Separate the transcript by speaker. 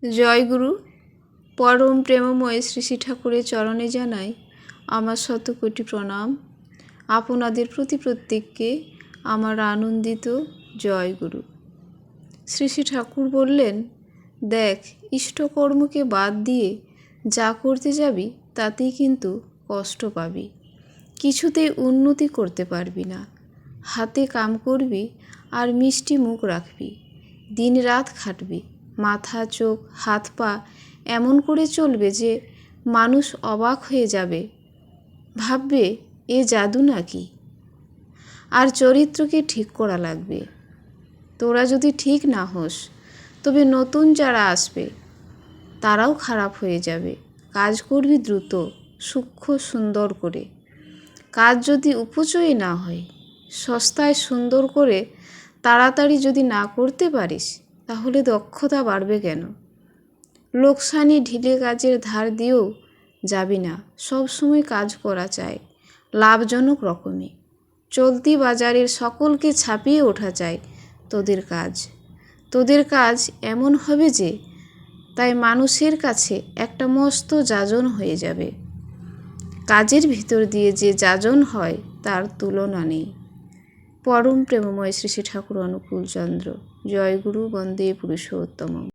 Speaker 1: জয়গুরু। পরম প্রেমময় শ্রী শ্রী ঠাকুরের চরণে জানাই আমার শতকোটি প্রণাম। আপনাদের প্রতি প্রত্যেককে আমার আনন্দিত জয়গুরু। শ্রী শ্রী ঠাকুর বললেন, দেখ, ইষ্টকর্মকে বাদ দিয়ে যা করতে যাবি তাতেই কিন্তু কষ্ট পাবি, কিছুতেই উন্নতি করতে পারবি না। হাতে কাম করবি আর মিষ্টি মুখ রাখবি, দিন রাত খাটবি, মাথা চোখ হাত পা এমন করে চলবে যে মানুষ অবাক হয়ে যাবে, ভাববে এ জাদু নাকি। আর চরিত্রকে ঠিক করা লাগবে। তোরা যদি ঠিক না হোস তবে নতুন যারা আসবে তারাও খারাপ হয়ে যাবে। কাজ করবি দ্রুত, সূক্ষ্ম, সুন্দর করে। কাজ যদি উপচয় না হয়, সস্তায় সুন্দর করে তাড়াতাড়ি যদি না করতে পারিস, তাহলে দক্ষতা বাড়বে কেন? লোকসানি ঢিলে কাজের ধার দিয়েও যাবি না। সব সময় কাজ করা চাই লাভজনক রকমে। চলতি বাজারের সকলকে ছাপিয়ে ওঠা চাই তোদের কাজ এমন হবে যে তাই মানুষের কাছে একটা মস্ত যাজন হয়ে যাবে। কাজের ভিতর দিয়ে যে যাজন হয় তার তুলনা নেই। পরম প্রেমময় শ্রী শ্রী ঠাকুর অনুকূল চন্দ্র। জয়গুরু। বন্দে পুরুষোত্তমম।